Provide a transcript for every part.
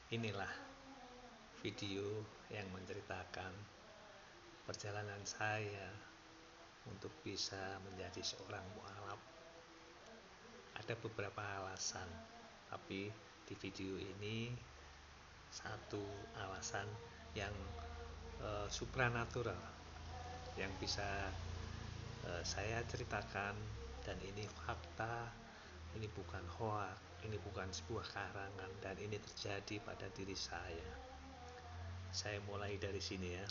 Inilah video yang menceritakan perjalanan saya untuk bisa menjadi seorang mualaf. Ada beberapa alasan, tapi di video ini satu alasan yang supranatural yang bisa saya ceritakan, dan ini fakta, ini bukan hoax, ini bukan sebuah karangan, dan ini terjadi pada diri saya. Saya mulai dari sini ya.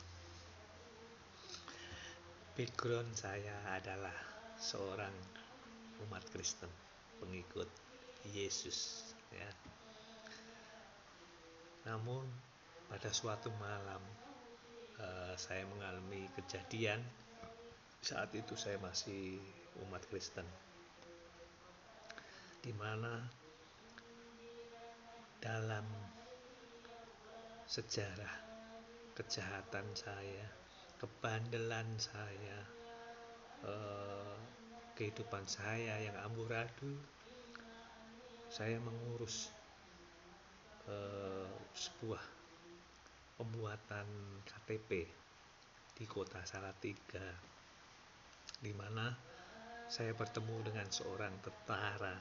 Background saya adalah seorang umat Kristen, pengikut Yesus ya. Namun pada suatu malam saya mengalami kejadian. Saat itu saya masih umat Kristen, di mana dalam sejarah kejahatan saya, kebandelan saya, kehidupan saya yang amburadul, saya mengurus sebuah pembuatan KTP di kota Salatiga, di mana saya bertemu dengan seorang tentara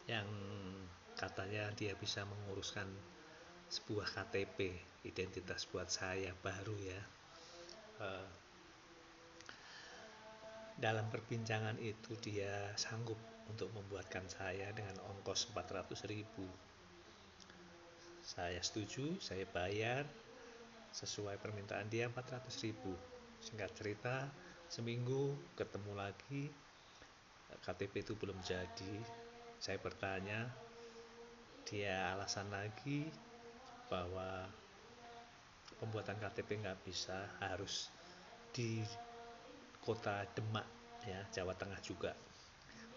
yang katanya dia bisa menguruskan sebuah KTP, identitas buat saya baru ya. Dalam perbincangan itu dia sanggup untuk membuatkan saya dengan ongkos 400.000. Saya setuju, saya bayar sesuai permintaan dia 400.000. Singkat cerita, seminggu ketemu lagi, KTP itu belum jadi. Saya bertanya, dia alasan lagi bahwa pembuatan KTP nggak bisa, harus di kota Demak ya, Jawa Tengah juga,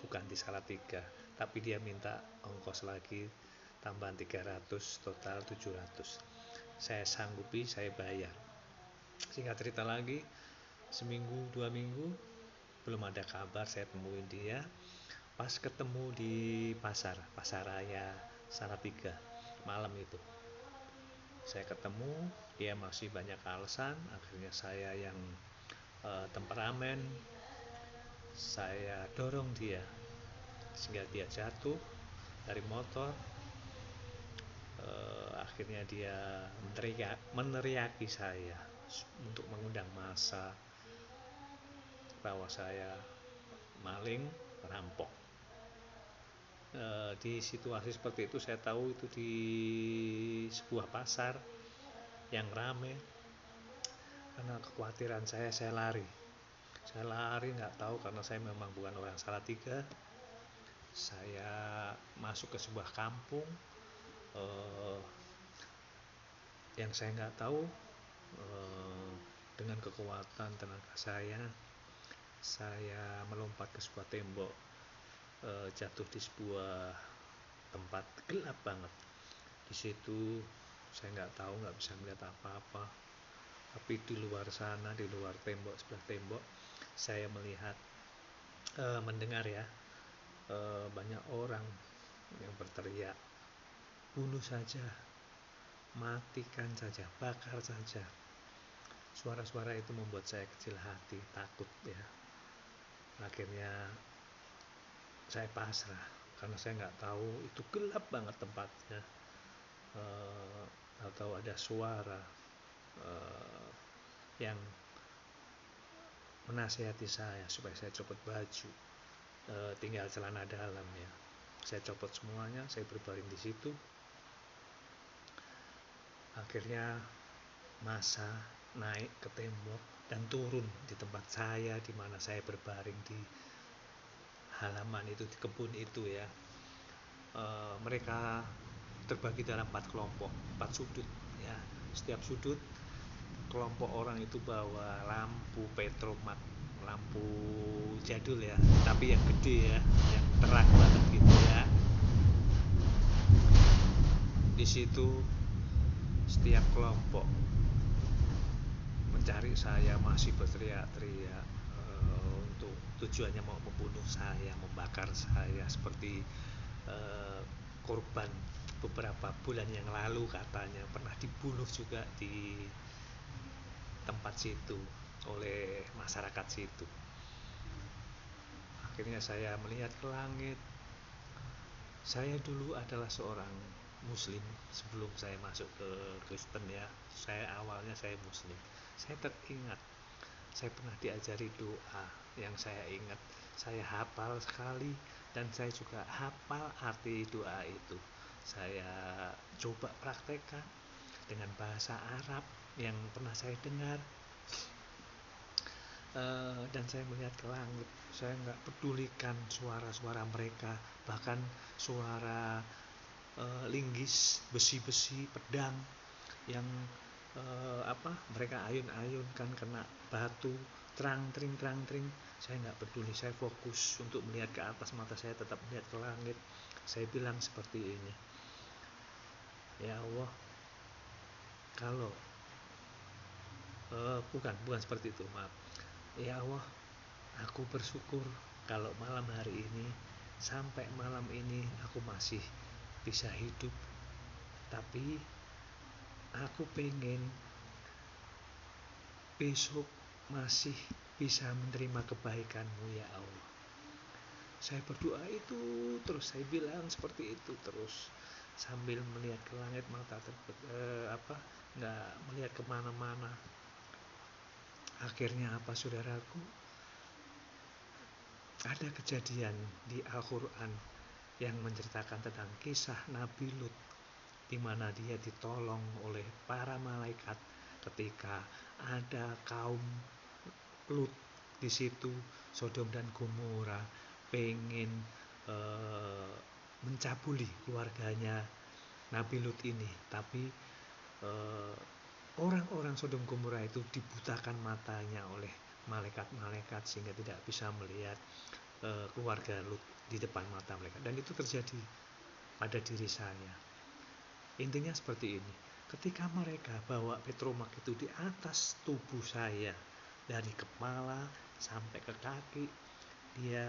bukan di Salatiga. Tapi dia minta ongkos lagi tambahan 300, total 700. Saya sanggupi, saya bayar. Singkat cerita lagi, seminggu 2 minggu belum ada kabar. Saya temuin dia pas ketemu di pasar raya Salatiga malam itu. Saya ketemu, dia masih banyak alasan. Akhirnya saya yang temperamen, saya dorong dia sehingga dia jatuh dari motor. Akhirnya dia meneriaki saya untuk mengundang massa bahwa saya maling, perampok. Di situasi seperti itu saya tahu itu di sebuah pasar yang ramai. Karena kekhawatiran saya lari nggak tahu, karena saya memang bukan orang Salatiga. Saya masuk ke sebuah kampung yang saya nggak tahu. Dengan kekuatan tenaga saya melompat ke sebuah tembok, jatuh di sebuah tempat gelap banget. Di situ saya nggak tahu, nggak bisa melihat apa-apa. Tapi di luar sana, di luar tembok, sebelah tembok, saya melihat, mendengar ya, banyak orang yang berteriak, bunuh saja, matikan saja, bakar saja. Suara-suara itu membuat saya kecil hati, takut ya. Akhirnya saya pasrah, karena saya nggak tahu, itu gelap banget tempatnya. Atau ada suara yang menasihati saya supaya saya copot baju, tinggal celana dalam ya. Saya copot semuanya, saya berbaring di situ. Akhirnya massa naik ke tembok dan turun di tempat saya, di mana saya berbaring di halaman itu, di kebun itu ya. Mereka terbagi dalam 4 kelompok, 4 sudut ya. Setiap sudut kelompok orang itu bawa lampu petromak, lampu jadul ya, tapi yang gede ya, yang terang banget gitu ya. Di situ setiap kelompok mencari saya, masih berteriak-teriak untuk tujuannya mau membunuh saya, membakar saya, seperti korban beberapa bulan yang lalu, katanya pernah dibunuh juga di tempat situ oleh masyarakat situ. Akhirnya saya melihat ke langit. Saya dulu adalah seorang Muslim sebelum saya masuk ke Kristen ya. Awalnya saya Muslim. Saya teringat, saya pernah diajari doa yang saya ingat, saya hafal sekali, dan saya juga hafal arti doa itu. Saya coba praktekkan dengan bahasa Arab yang pernah saya dengar. Dan saya melihat ke langit. Saya nggak pedulikan suara-suara mereka, bahkan suara linggis, besi-besi, pedang yang mereka ayun-ayunkan kena batu, terang-tering. Saya nggak peduli, saya fokus untuk melihat ke atas, mata saya tetap melihat ke langit. Saya bilang seperti ini, ya Allah, kalau bukan seperti itu, maaf. Ya Allah, aku bersyukur kalau malam hari ini, sampai malam ini aku masih bisa hidup. Tapi aku pengen besok masih bisa menerima kebaikan-Mu ya Allah. Saya berdoa itu terus, saya bilang seperti itu terus, sambil melihat ke langit, mata nggak melihat kemana-mana. Akhirnya apa, saudaraku, ada kejadian di Al-Quran yang menceritakan tentang kisah Nabi Lut, di mana dia ditolong oleh para malaikat ketika ada kaum Lut di situ, Sodom dan Gomora, pengen mencabuli keluarganya Nabi Lut ini. Tapi orang-orang Sodom Gomora itu dibutakan matanya oleh malaikat-malaikat sehingga tidak bisa melihat keluarga Lut di depan mata mereka. Dan itu terjadi pada diri saya. Intinya seperti ini, ketika mereka bawa petromak itu di atas tubuh saya, dari kepala sampai ke kaki, dia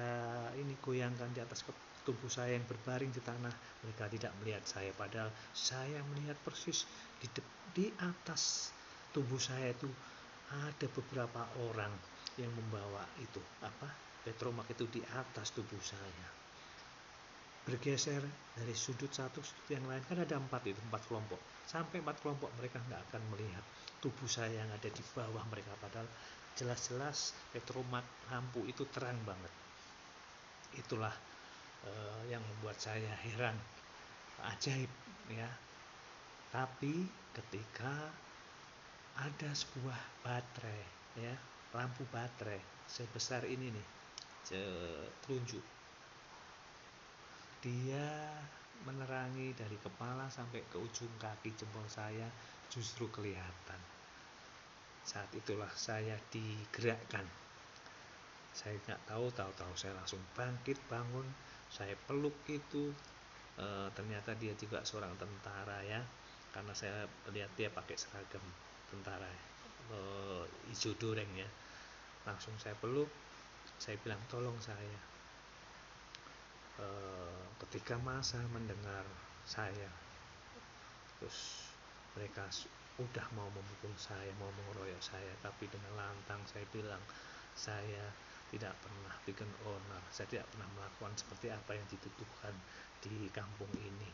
ini goyangkan di atas tubuh saya yang berbaring di tanah. Mereka tidak melihat saya, padahal saya melihat persis di atas tubuh saya itu ada beberapa orang yang membawa itu petromak itu di atas tubuh saya, bergeser dari sudut satu sudut yang lain. Kan ada 4 kelompok, sampai 4 kelompok mereka nggak akan melihat tubuh saya yang ada di bawah mereka, padahal jelas-jelas petromak lampu itu terang banget. Itulah yang membuat saya heran, ajaib ya. Tapi ketika ada sebuah baterai ya, lampu baterai sebesar ini nih, telunjuk, dia menerangi dari kepala sampai ke ujung kaki jempol saya, justru kelihatan. Saat itulah saya digerakkan. Saya nggak tahu saya langsung bangkit, bangun, saya peluk itu. Ternyata dia juga seorang tentara ya, karena saya lihat dia pakai seragam tentara hijau doreng ya. Langsung saya peluk, saya bilang tolong saya. Ketika masa mendengar saya, terus mereka udah mau memukul saya, mau mengeroyok saya, tapi dengan lantang saya bilang, saya tidak pernah bikin onar, saya tidak pernah melakukan seperti apa yang dituduhkan di kampung ini.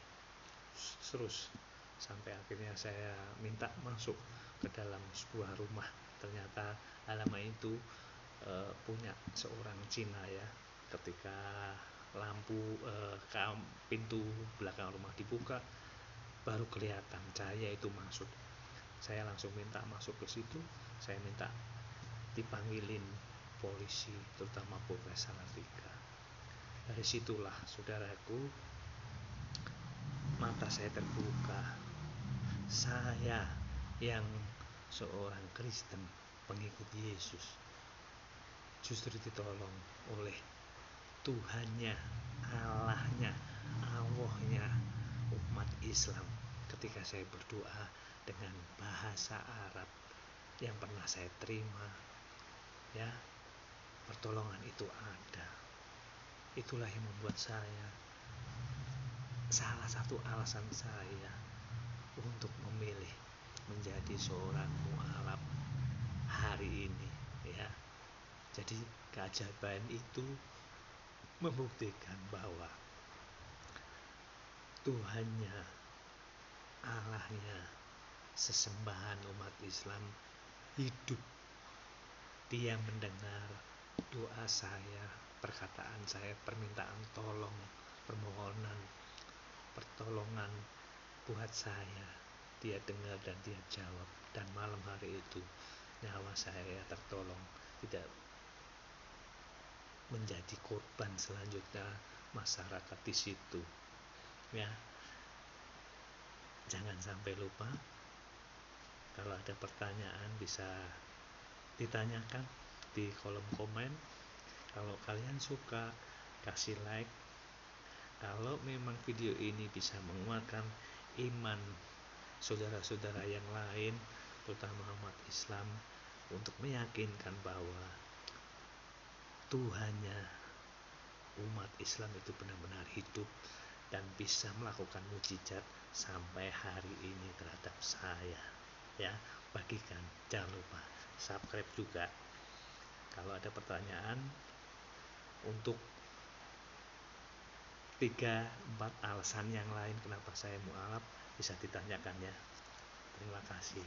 Terus sampai akhirnya saya minta masuk ke dalam sebuah rumah. Ternyata halaman itu punya seorang Cina ya. Ketika lampu pintu belakang rumah dibuka, baru kelihatan cahaya itu masuk. Saya langsung minta masuk ke situ. Saya minta dipanggilin polisi, terutama Polres Salatiga. Dari situlah, saudaraku, mata saya terbuka. Saya yang seorang Kristen, pengikut Yesus, justru ditolong oleh Tuhannya, Allahnya umat Islam ketika saya berdoa dengan bahasa Arab yang pernah saya terima ya. Pertolongan itu ada. Itulah yang membuat saya salah satu alasan saya untuk memilih menjadi seorang mualaf hari ini, ya. Jadi keajaiban itu membuktikan bahwa Tuhannya, Allahnya, sesembahan umat Islam hidup. Dia mendengar doa saya, perkataan saya, permintaan tolong, permohonan, pertolongan buat saya. Dia dengar dan dia jawab. Dan malam hari itu nyawa saya tertolong, tidak menjadi korban selanjutnya masyarakat di situ. Ya, jangan sampai lupa. Kalau ada pertanyaan bisa ditanyakan di kolom komen. Kalau kalian suka, kasih like. Kalau memang video ini bisa menguatkan iman saudara-saudara yang lain, terutama umat Islam, untuk meyakinkan bahwa Tuhannya umat Islam itu benar-benar hidup dan bisa melakukan mukjizat sampai hari ini terhadap saya, ya. Bagikan, jangan lupa subscribe juga. Kalau ada pertanyaan untuk 3-4 alasan yang lain kenapa saya mualaf, bisa ditanyakan, ya. Terima kasih.